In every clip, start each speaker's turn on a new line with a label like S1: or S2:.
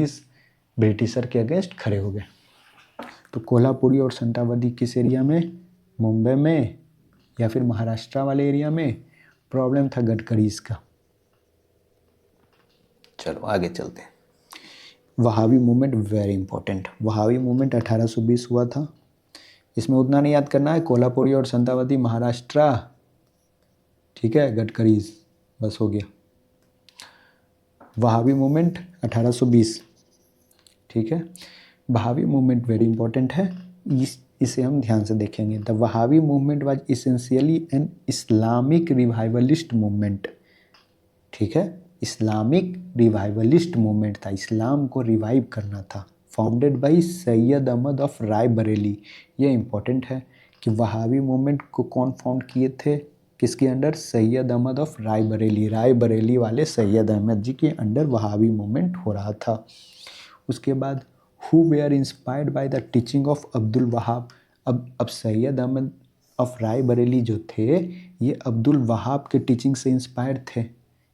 S1: इस ब्रिटिशर के अगेंस्ट खड़े हो गए। तो कोल्हापुरी और संतावादी किस एरिया में, मुंबई में या फिर महाराष्ट्र वाले एरिया में? प्रॉब्लम था गडकरीज का। चलो आगे चलते हैं। Wahhabi movement very important. Wahhabi movement 1820 हुआ था। इसमें उतना नहीं याद करना है, कोल्हापुरी और संतावादी महाराष्ट्र, ठीक है, गडकरीज, बस हो गया। वहाबी मूवमेंट 1820, ठीक है। वहाबी मूवमेंट वेरी इंपॉर्टेंट है, इसे हम ध्यान से देखेंगे। The Wahhabi movement was essentially an Islamic revivalist movement, ठीक है, इस्लामिक रिवाइवलिस्ट मूवमेंट था, इस्लाम को रिवाइव करना था। Founded by Syed Ahmad of Rae Bareli. ये इंपॉर्टेंट है कि वहाबी मूवमेंट को कौन फाउंड किए थे, किसके अंडर? सैयद अहमद ऑफ राय बरेली। राय बरेली वाले सैयद अहमद जी के अंडर वहाबी मूवमेंट हो रहा था। उसके बाद who were inspired by the teaching of Abdul Wahab. अब सैयद अहमद ऑफ राय बरेली जो थे, ये अब्दुल वहाब के टीचिंग से इंस्पायर्ड थे।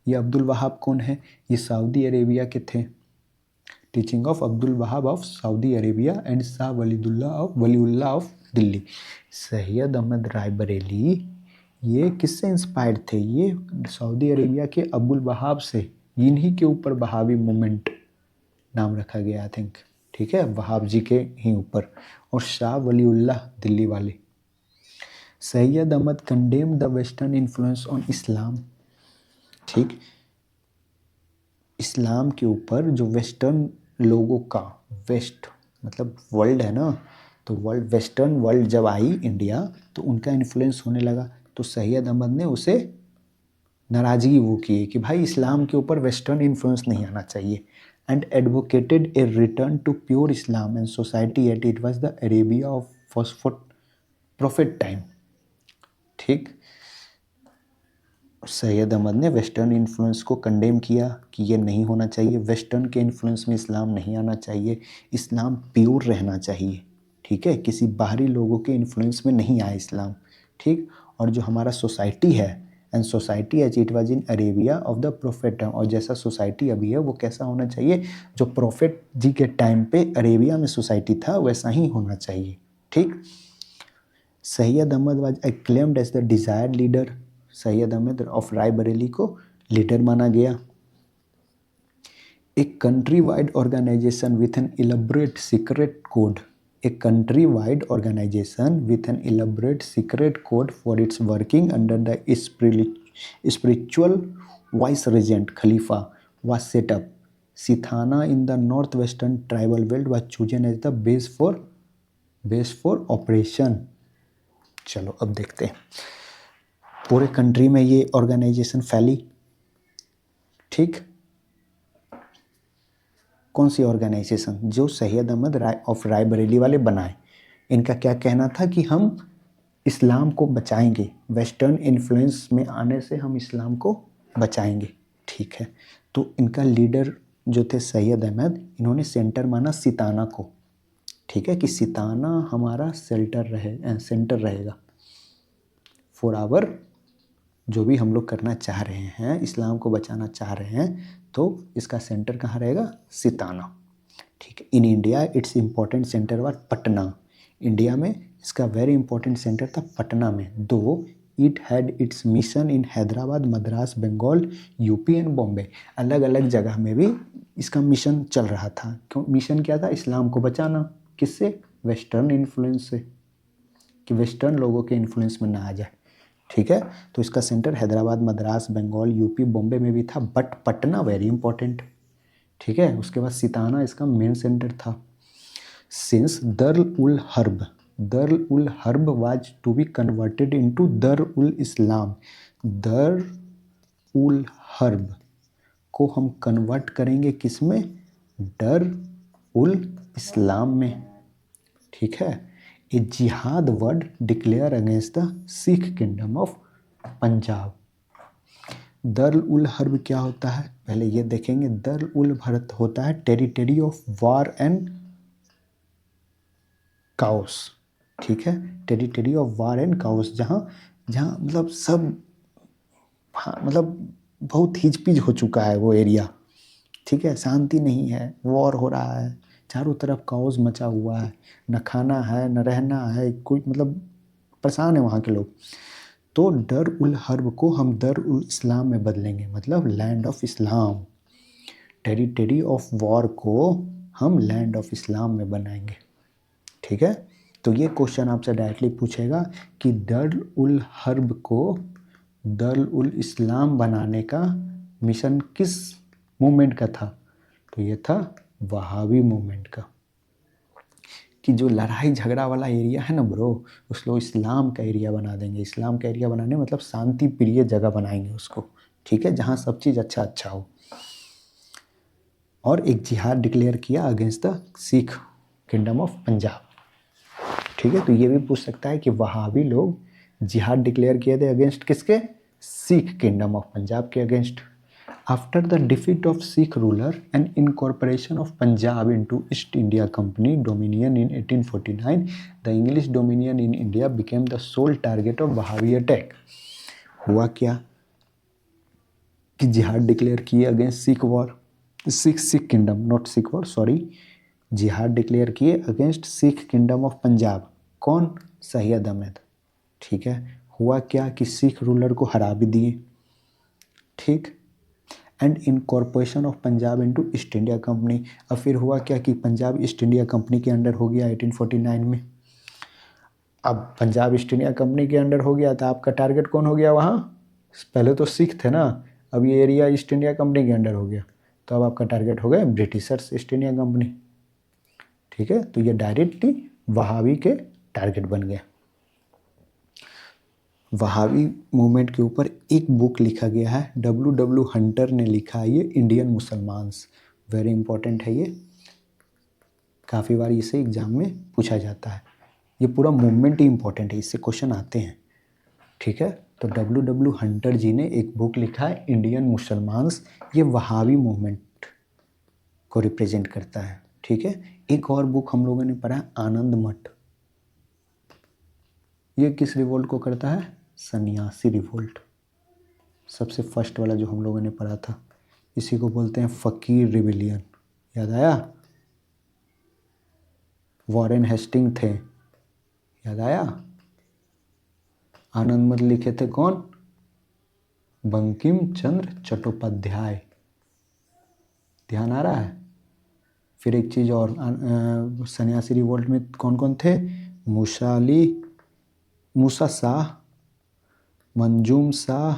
S1: ये अब्दुल वहाब कौन है? ये सऊदी अरेबिया के थे। Teaching of Abdul Wahab of Saudi Arabia and Shah Waliullah of Delhi. Syed Ahmad Rae Bareli ये किससे इंस्पायर्ड थे? ये सऊदी अरेबिया के अब्दुल वहाब से। इन्हीं के ऊपर वहाबी मूवमेंट नाम रखा गया, आई थिंक, ठीक है, वहाब जी के ही ऊपर। और शाह वलीउल्लाह दिल्ली वाले। Syed Ahmad condemn the western influence on Islam, ठीक, इस्लाम के ऊपर जो वेस्टर्न लोगों का, वेस्ट मतलब वर्ल्ड है ना, तो वर्ल्ड, वेस्टर्न वर्ल्ड जब आई इंडिया तो उनका इन्फ्लुएंस होने लगा। तो सैयद अहमद ने उसे नाराज़गी वो की कि भाई इस्लाम के ऊपर वेस्टर्न इन्फ्लुएंस नहीं आना चाहिए। And advocated a return to pure Islam and society at it was the Arabia of फॉस्फोट प्रॉफिट टाइम, ठीक। सैयद अहमद ने वेस्टर्न इन्फ्लुएंस को कंडेम किया कि ये नहीं होना चाहिए, वेस्टर्न के इन्फ्लुएंस में इस्लाम नहीं आना चाहिए, इस्लाम प्योर रहना चाहिए, ठीक है, किसी बाहरी लोगों के इन्फ्लुएंस में नहीं आए इस्लाम, ठीक। और जो हमारा सोसाइटी है, and society as it was in Arabia of the prophet, और जैसा सोसाइटी अभी है वो कैसा होना चाहिए, जो प्रोफेट जी के टाइम पे अरेबिया में सोसाइटी था वैसा ही होना चाहिए, ठीक। Syed Ahmad was acclaimed as the desired leader. Syed Ahmad of Rae Bareli को लीडर माना गया। एक country wide organization with an elaborate secret code, a country-wide organization with an elaborate secret code for its working under the spiritual vice-regent Khalifa was set up. Sithana in the northwestern tribal belt was chosen as the base for operation. चलो अब देखते हैं। पूरे country में ये organisation फैली, ठीक। कौन सी ऑर्गेनाइजेशन? जो सैयद अहमद ऑफ राय बरेली वाले बनाए। इनका क्या कहना था कि हम इस्लाम को बचाएंगे, वेस्टर्न इन्फ्लुएंस में आने से हम इस्लाम को बचाएंगे, ठीक है। तो इनका लीडर जो थे सैयद अहमद, इन्होंने सेंटर माना सिताना को, ठीक है, कि सिताना हमारा सेंटर रहेगा फॉर आवर, जो भी हम लोग करना चाह रहे हैं, इस्लाम को बचाना चाह रहे हैं, तो इसका सेंटर कहाँ रहेगा? सिताना, ठीक है। In India it's important centre was Patna. India में इसका वेरी इंपॉर्टेंट सेंटर था पटना में। Though it had its mission in Hyderabad, Madras, Bengal, UP and Bombay. अलग अलग जगह में भी इसका मिशन चल रहा था। क्यों मिशन क्या था? इस्लाम को बचाना। किससे? वेस्टर्न इन्फ्लुएंस से, कि वेस्टर्न लोगों के इन्फ्लुएंस में ना आ जाए, ठीक है। तो इसका सेंटर हैदराबाद, मद्रास, बंगाल, यूपी, बॉम्बे में भी था, बट पटना वेरी इंपॉर्टेंट, ठीक है। उसके बाद सिताना इसका मेन सेंटर था। सिंस दर उल हर्ब was to be converted into दर उल इस्लाम, दर उल हर्ब को हम कन्वर्ट करेंगे किस में? दर उल इस्लाम में, ठीक है। ए जिहाद war declare against the Sikh kingdom of Punjab. दर उल हर्ब क्या होता है पहले ये देखेंगे। दर उल हर्ब होता है टेरिटरी ऑफ वार एंड काओस, ठीक है, टेरिटरी ऑफ वार एंड काओस, जहाँ जहाँ मतलब सब, हाँ मतलब बहुत हिचपिच हो चुका है वो एरिया, ठीक है, शांति नहीं है, वॉर हो रहा है, चारों तरफ काओस मचा हुआ है, न खाना है न रहना है, कोई मतलब परेशान है वहाँ के लोग। तो दर उल हर्ब को हम दर उल इस्लाम में बदलेंगे, मतलब land of Islam. Territory of war को हम लैंड ऑफ इस्लाम में बनाएंगे। ठीक है, तो ये क्वेश्चन आपसे डायरेक्टली पूछेगा कि दर उल हर्ब को दर उल इस्लाम बनाने का मिशन किस मूवमेंट का था? तो ये था वहाबी मूवमेंट का। कि जो लड़ाई झगड़ा वाला एरिया है ना ब्रो, उसको इस्लाम का एरिया बना देंगे। इस्लाम का एरिया बनाने मतलब शांति प्रिय जगह बनाएंगे उसको, ठीक है, जहाँ सब चीज़ अच्छा अच्छा हो। और एक जिहाद डिक्लेयर किया against the Sikh kingdom of Punjab. ठीक है, तो ये भी पूछ सकता है कि वहाबी लोग जिहाद डिक्लेयर किए थे अगेंस्ट किसके? सिख किंगडम ऑफ पंजाब के against. After the defeat of Sikh ruler and incorporation of Punjab into East India Company dominion in 1849, the English dominion in India became the sole target of Wahhabi attack. हुआ क्या कि जिहाद declare किए against Sikh war, Sikh kingdom, not Sikh war, sorry, जिहाद declare किए against Sikh kingdom of Punjab. कौन? सैयद अहमद। ठीक है, हुआ क्या कि सिख रूलर को हरा भी दिए। ठीक, and incorporation of Punjab into east India company. अब फिर हुआ क्या कि पंजाब ईस्ट इंडिया कंपनी के अंडर हो गया 1849 में। अब पंजाब ईस्ट इंडिया कंपनी के अंडर हो गया तो आपका टारगेट कौन हो गया वहाँ? पहले तो सिख थे ना, अब ये एरिया ईस्ट इंडिया कंपनी के अंडर हो गया, तो अब आपका टारगेट हो गया ब्रिटिशर्स ईस्ट इंडिया कंपनी। ठीक है, तो ये डायरेक्टली वहाबी के टारगेट बन गए। वहाबी मूवमेंट के ऊपर एक बुक लिखा गया है, W हंटर ने लिखा है, ये इंडियन मुसलमान्स, वेरी इंपॉर्टेंट है ये, काफ़ी बार इसे एग्जाम में पूछा जाता है। ये पूरा मूवमेंट ही इंपॉर्टेंट है, इससे क्वेश्चन आते हैं। ठीक है, तो W हंटर जी ने एक बुक लिखा है इंडियन मुसलमान्स, ये वहाबी मूवमेंट को रिप्रेजेंट करता है। ठीक है, एक और बुक हम लोगों ने पढ़ा आनंद मठ, ये किस रिवोल्ट को करता है? सन्यासी रिवोल्ट। सबसे फर्स्ट वाला जो हम लोगों ने पढ़ा था, इसी को बोलते हैं फ़कीर रिविलियन, याद आया? वॉरेन हेस्टिंग थे, याद आया? आनंद मठ लिखे थे कौन? बंकिम चंद्र चट्टोपाध्याय, ध्यान आ रहा है? फिर एक चीज़ और, सन्यासी रिवोल्ट में कौन कौन थे? मूसा शाह, मंजूम शाह,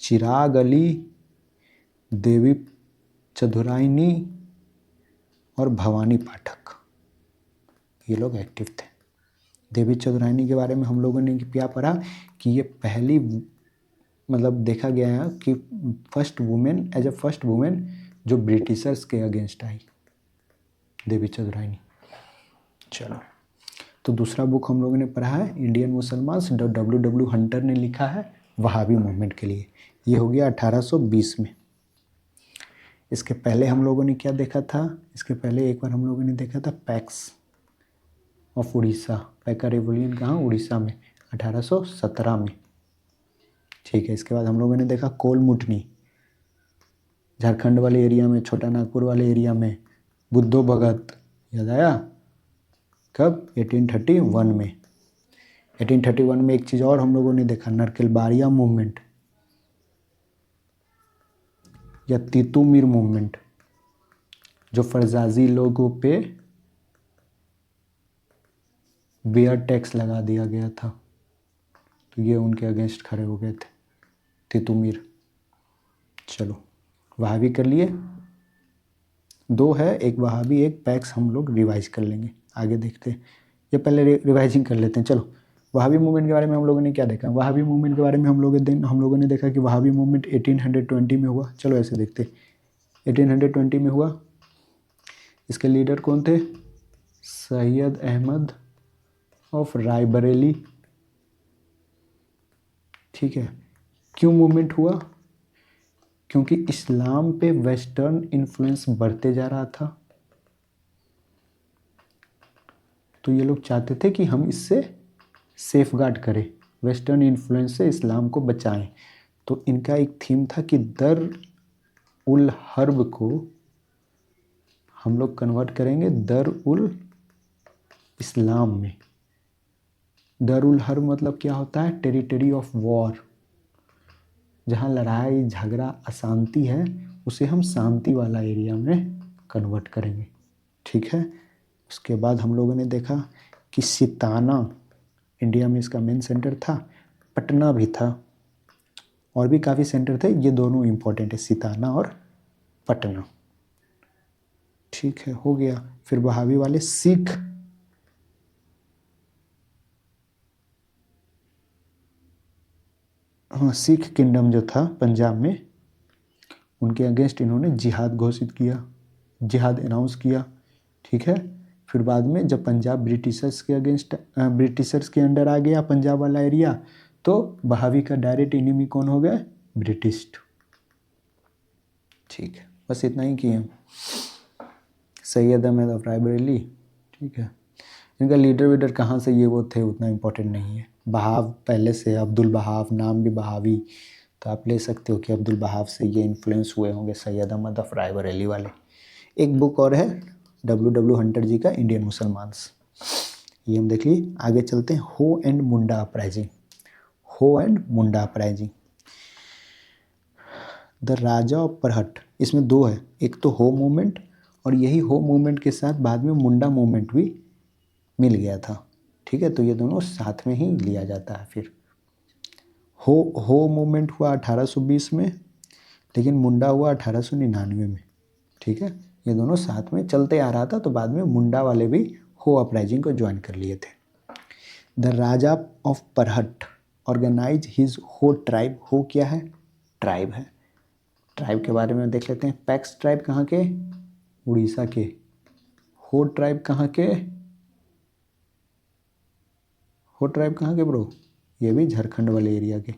S1: चिराग अली, देवी चंदुरानी और भवानी पाठक, ये लोग एक्टिव थे। देवी चंदुरानी के बारे में हम लोगों ने क्या पढ़ा कि ये पहली, मतलब देखा गया है कि first women, as a first women जो ब्रिटिशर्स के अगेंस्ट आई, देवी चंदुरानी। चलो, तो दूसरा बुक हम लोगों ने पढ़ा है इंडियन मुसलमान्स, W हंटर ने लिखा है वहाबी मूवमेंट के लिए, ये हो गया 1820 में। इसके पहले हम लोगों ने क्या देखा था? इसके पहले एक बार हम लोगों ने देखा था PACS of Orissa, Paika revolution कहाँ? उड़ीसा में, 1817 में। ठीक है, इसके बाद हम लोगों ने देखा कोल मुटनी, झारखंड वाले एरिया में, छोटा नागपुर वाले एरिया में, बुद्धो भगत, याद आया? कब? 1831 में। 1831 में एक चीज़ और हम लोगों ने देखा, नरकेलबारिया मूवमेंट या तीतुमीर मूवमेंट, जो फरजाजी लोगों पे बेयर टैक्स लगा दिया गया था, तो ये उनके अगेंस्ट खड़े हो गए थे, तीतुमीर। चलो, वहाबी कर लिए, दो है, एक वहाबी एक पैक्स, हम लोग रिवाइज कर लेंगे, आगे देखते हैं। ये पहले रिवाइजिंग कर लेते हैं। चलो, वहाबी मूवमेंट के बारे में हम लोगों ने क्या देखा? वहाबी मूवमेंट के बारे में हम लोगों ने देखा कि वहाबी मूवमेंट 1820 में हुआ। चलो ऐसे देखते, 1820 में हुआ। इसके लीडर कौन थे? सैयद अहमद ऑफ रायबरेली। ठीक है, क्यों मूवमेंट हुआ? क्योंकि इस्लाम पे वेस्टर्न इन्फ्लुएंस बढ़ते जा रहा था, तो ये लोग चाहते थे कि हम इससे सेफ गार्ड करें, वेस्टर्न इन्फ्लुएंस से इस्लाम को बचाएं। तो इनका एक थीम था कि दर उल हर्ब को हम लोग कन्वर्ट करेंगे दर उल इस्लाम में। दर उल हर्ब मतलब क्या होता है? Territory of war. जहाँ लड़ाई झगड़ा अशांति है उसे हम शांति वाला एरिया में कन्वर्ट करेंगे। ठीक है। उसके बाद हम लोगों ने देखा कि सिताना इंडिया में इसका मेन सेंटर था, पटना भी था, और भी काफ़ी सेंटर थे। ये दोनों इंपॉर्टेंट है, सिताना और पटना। ठीक है, हो गया। फिर वहाबी वाले सिख, हाँ, सिख किंगडम जो था पंजाब में, उनके अगेंस्ट इन्होंने जिहाद घोषित किया, जिहाद अनाउंस किया। ठीक है। फिर बाद में जब पंजाब ब्रिटिशर्स के अगेंस्ट, ब्रिटिशर्स के अंडर आ गया पंजाब वाला एरिया, तो बहावी का डायरेक्ट इनिमी कौन हो गया? ब्रिटिश। ठीक है, बस इतना ही किए। सैयद अहमद ऑफ रायबरेली। ठीक है। इनका लीडर वीडर कहाँ से ये वो थे उतना इम्पोर्टेंट नहीं है। बहाव पहले से, अब्दुल बहाव, नाम भी बहावी, तो आप ले सकते हो कि अब्दुल बहाव से ये इन्फ्लुएंस हुए होंगे सैयद अहमद ऑफ रायबरेली वाले। एक बुक और है W हंटर जी का, इंडियन मुसलमान्स, ये हम देख लिए। आगे चलते हैं, Ho and Munda uprising. Ho and Munda uprising, the Raja of Parahat, इसमें दो है, एक तो हो मूवमेंट, और यही हो मूवमेंट के साथ बाद में मुंडा मूवमेंट भी मिल गया था। ठीक है, तो ये दोनों साथ में ही लिया जाता है। फिर हो मूवमेंट हुआ 1820 में, लेकिन मुंडा हुआ 1899 में। ठीक है, ये दोनों साथ में चलते आ रहा था, तो बाद में मुंडा वाले भी हो अपराइजिंग को ज्वाइन कर लिए थे। The Raja of Parahat organize his Ho tribe. Ho क्या है? ट्राइब है। ट्राइब के बारे में देख लेते हैं। पैक्स ट्राइब कहाँ के? उड़ीसा के। हो ट्राइब कहाँ के? हो ट्राइब कहाँ के ब्रो? ये भी झारखंड वाले एरिया के।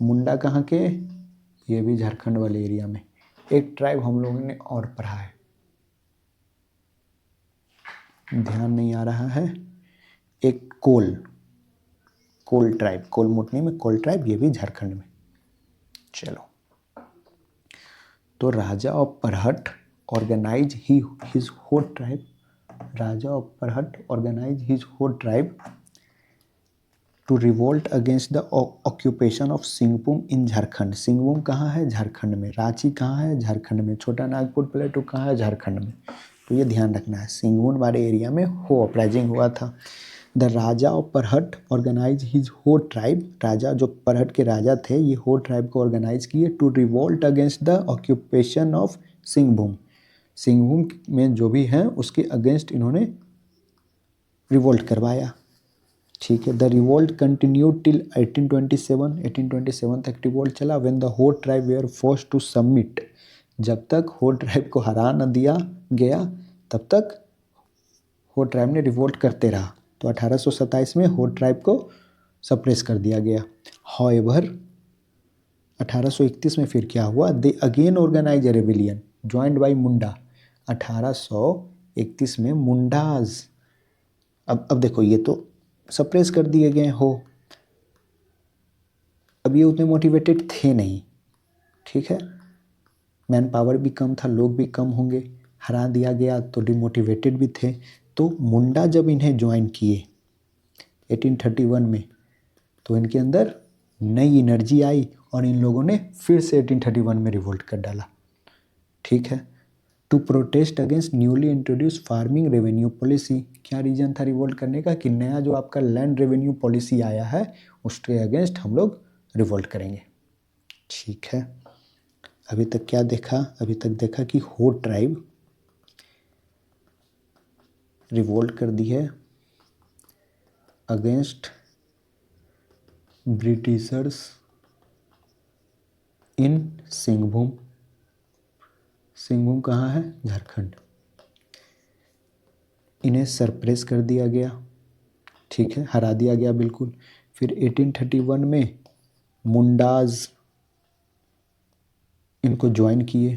S1: मुंडा कहाँ के? ये भी झारखंड वाले एरिया में। एक ट्राइब हम लोगों ने और पढ़ा है, ध्यान नहीं आ रहा है, एक कोल ट्राइब, कोल मुटनी में कोल ट्राइब, ये भी झारखंड में। चलो, तो Raja of Parahat organize his whole tribe, Raja of Parahat organize his whole tribe to revolt against the occupation of Singhbhum in Jharkhand. Singhbhum कहाँ है? झारखंड में। रांची कहाँ है? झारखंड में। छोटा नागपुर प्लेटू कहाँ है? झारखंड में। तो ये ध्यान रखना है, सिंहभूम वाले एरिया में हो अपराइजिंग हुआ था। The Raja of Parahat organize his Ho tribe, राजा जो परहट के राजा थे, ये हो ट्राइब को ऑर्गेनाइज किए to revolt against the occupation of Singhbhum. Singhbhum में जो भी हैं उसके अगेंस्ट इन्होंने रिवोल्ट करवाया। ठीक है। द रिवोल्ट कंटिन्यूड टिल 1827, 1827 तक रिवोल्ट चला। When the Ho tribe were forced to submit, जब तक हो ट्राइब को हरा न दिया गया तब तक हो ट्राइब ने रिवोल्ट करते रहा। तो 1827 में हो ट्राइब को सप्रेस कर दिया गया। हाउएवर 1831 में फिर क्या हुआ? They again organize a rebellion joined by Munda. 1831 में मुंडाज, अब देखो, ये तो सप्रेस कर दिए गए हो, अब ये उतने मोटिवेटेड थे नहीं। ठीक है, मैन पावर भी कम था, लोग भी कम होंगे, हरा दिया गया तो डिमोटिवेटेड भी थे। तो मुंडा जब इन्हें ज्वाइन किए 1831 में, तो इनके अंदर नई एनर्जी आई और इन लोगों ने फिर से 1831 में रिवोल्ट कर डाला। ठीक है। To protest against newly introduce farming revenue policy. क्या रीजन था रिवोल्ट करने का? कि नया जो आपका लैंड रेवेन्यू पॉलिसी आया है उसके अगेंस्ट हम लोग रिवोल्ट करेंगे। ठीक है। अभी तक क्या देखा? अभी तक देखा कि हो ट्राइब रिवोल्ट कर दी है अगेंस्ट ब्रिटिशर्स इन सिंहभूम। सिंहभूम कहाँ है? झारखंड। इन्हें सरप्रेस कर दिया गया। ठीक है, हरा दिया गया बिल्कुल। फिर 1831 में मुंडाज इनको ज्वाइन किए,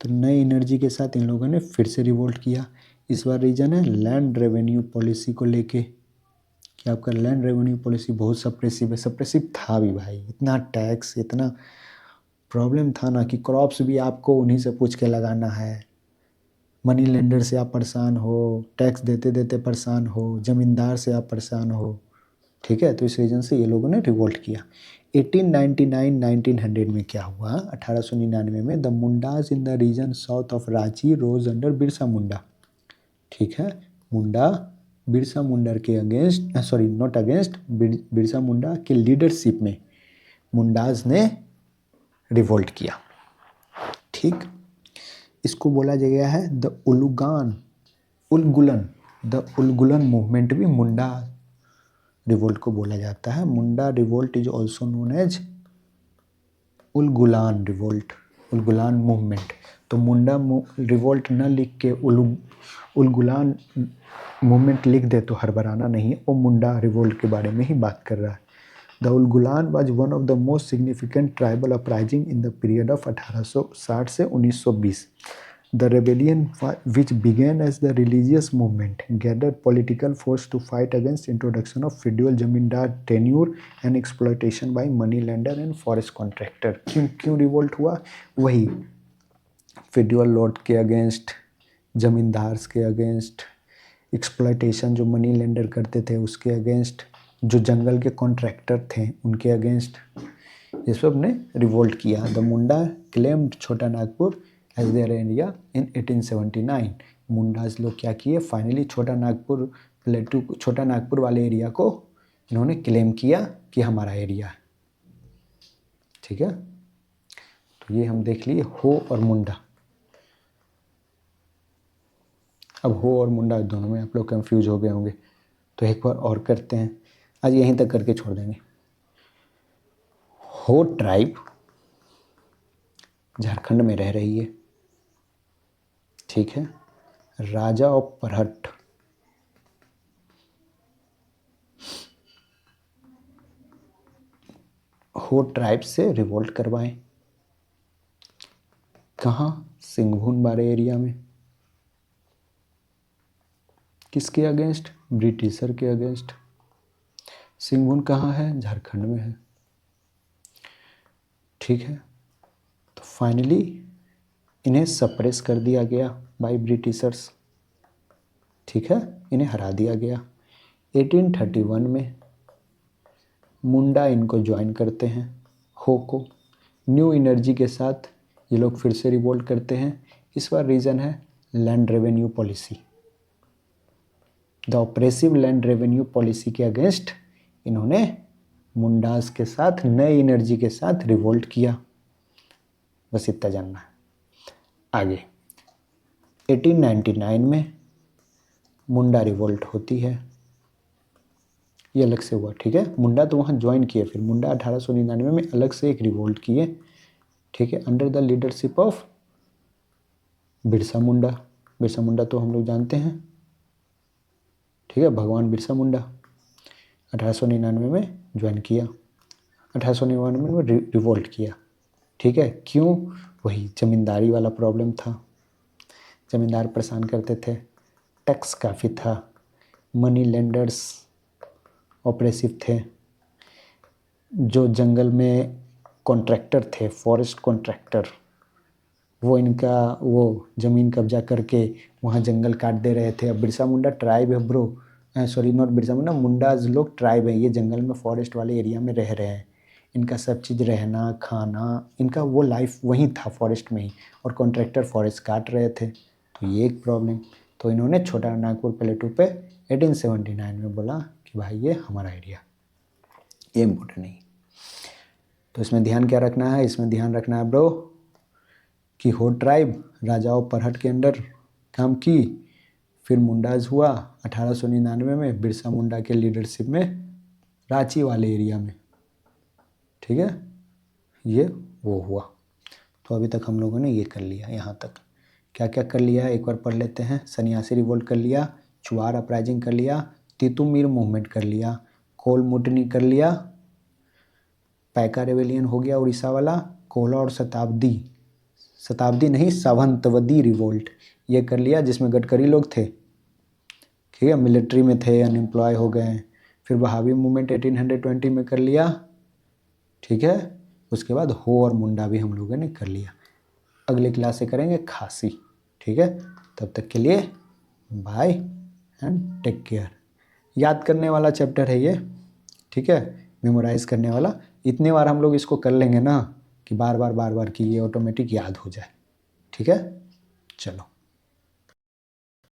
S1: तो नई एनर्जी के साथ इन लोगों ने फिर से रिवोल्ट किया। इस बार रीजन है लैंड रेवेन्यू पॉलिसी को लेके, कि आपका लैंड रेवेन्यू पॉलिसी बहुत सप्रेसिव है। सप्रेसिव था भी भाई, इतना टैक्स, इतना प्रॉब्लम था ना कि क्रॉप्स भी आपको उन्हीं से पूछ के लगाना है, मनी लेंडर से आप परेशान हो, टैक्स देते देते परेशान हो, ज़मींदार से आप परेशान हो, ठीक है। तो इस रीज़न से ये लोगों ने रिवोल्ट किया। 1899-1900 में क्या हुआ, 1899 में the Mundas in the region south of Ranchi rose under Birsa Munda, ठीक है। मुंडा बिरसा मुंडा के against, sorry not against, Birsa Munda के लीडरशिप में मुंडाज ने रिवोल्ट किया, ठीक। इसको बोला गया है the Ulgulan, the Ulgulan movement भी मुंडा रिवोल्ट को बोला जाता है। Munda revolt is also known as Ulgulan revolt, Ulgulan movement. तो मुंडा रिवोल्ट न लिख के उलगुलान मूवमेंट लिख दे तो हड़बड़ाना नहीं है, वो मुंडा रिवोल्ट के बारे में ही बात कर रहा है। The Ulgulan was one of the most significant tribal uprising in the period of 1860 से 1920। The rebellion, which began as the religious movement, gathered political force to fight against introduction of feudal zamindar tenure and exploitation by money lender and forest contractor। क्यों revolt हुआ, वही feudal Lord के against, zamindars के against, exploitation जो money lender करते थे उसके against, जो जंगल के कॉन्ट्रैक्टर थे उनके अगेंस्ट, ये सब ने रिवोल्ट किया। The Munda claimed Chota Nagpur as their area in 1879। Mundas लोग क्या किए, फाइनली छोटा नागपुर प्लेटू, छोटा नागपुर वाले एरिया को इन्होंने क्लेम किया कि हमारा एरिया है, ठीक है। तो ये हम देख लिए हो और मुंडा। अब हो और मुंडा दोनों में आप लोग कंफ्यूज हो गए होंगे, तो एक बार और करते हैं, आज यहीं तक करके छोड़ देंगे। हो ट्राइब झारखंड में रह रही है, ठीक है। राजा ऑफ परहट हो ट्राइब से रिवोल्ट करवाएं, कहाँ, सिंघभूम बारे एरिया में। किसके अगेंस्ट, ब्रिटिशर के अगेंस्ट। सिंघभूम कहाँ है, झारखंड में है, ठीक है। तो फाइनली इन्हें सप्रेस कर दिया गया बाय ब्रिटिशर्स, ठीक है, इन्हें हरा दिया गया। 1831 में मुंडा इनको ज्वाइन करते हैं, हो को, न्यू एनर्जी के साथ ये लोग फिर से रिवोल्ट करते हैं। इस बार रीज़न है land revenue policy, the oppressive land revenue policy के अगेंस्ट इन्होंने मुंडास के साथ नई एनर्जी के साथ रिवोल्ट किया। बस इतना जानना है। आगे 1899 में मुंडा रिवोल्ट होती है, ये अलग से हुआ, ठीक है। मुंडा तो वहाँ ज्वाइन किए, फिर मुंडा 1899 में अलग से एक रिवोल्ट किए, ठीक है, under the leadership of Birsa Munda. Birsa Munda तो हम लोग जानते हैं, ठीक है, भगवान बिरसा मुंडा। 1899 में ज्वाइन किया, 1899 में रिवोल्ट किया, ठीक है। क्यों, वही ज़मींदारी वाला प्रॉब्लम था, ज़मींदार परेशान करते थे, टैक्स काफ़ी था, मनी लेंडर्स ऑपरेसिव थे, जो जंगल में कॉन्ट्रैक्टर थे, फॉरेस्ट कॉन्ट्रैक्टर, वो इनका वो ज़मीन कब्जा करके वहाँ जंगल काट दे रहे थे। अब बिरसा मुंडा ट्राइब है bro, sorry not Birsa Munda, Mundas लोग ट्राइब है, ये जंगल में फॉरेस्ट वाले एरिया में रह रहे हैं, इनका सब चीज़ रहना खाना, इनका वो लाइफ वहीं था फॉरेस्ट में ही, और कॉन्ट्रैक्टर फॉरेस्ट काट रहे थे, तो ये एक प्रॉब्लम। तो इन्होंने छोटा नागपुर प्लेटू पे 1879 में बोला कि भाई ये हमारा एरिया, ये इम्पोर्टेंट नहीं। तो इसमें ध्यान क्या रखना है, इसमें ध्यान रखना है ब्रो कि हो ट्राइब राजाओं परहट के अंडर काम की, फिर मुंडाज हुआ 1899 में बिरसा मुंडा के लीडरशिप में रांची वाले एरिया में, ठीक है, ये वो हुआ। तो अभी तक हम लोगों ने ये कर लिया, यहाँ तक क्या क्या कर लिया है एक बार पढ़ लेते हैं। सन्यासी रिवोल्ट कर लिया, चुआर अपराइजिंग कर लिया, तितुमीर मूवमेंट कर लिया, कोल मुटनी कर लिया, पैका रेवेलियन हो गया उड़ीसा वाला, कोला और शताब्दी नहीं सावंतवदी रिवोल्ट ये कर लिया, जिसमें गडकरी लोग थे, ठीक है, मिलिट्री में थे, अनएम्प्लॉय हो गए। फिर बहावी मूवमेंट 1820 में कर लिया, ठीक है, उसके बाद हो और मुंडा भी हम लोगों ने कर लिया। अगली क्लास से करेंगे खांसी। ठीक है, तब तक के लिए बाय एंड टेक केयर। याद करने वाला चैप्टर है ये, ठीक है, मेमोराइज करने वाला। इतने बार हम लोग इसको कर लेंगे ना कि बार बार कि ये ऑटोमेटिक याद हो जाए। ठीक है, चलो।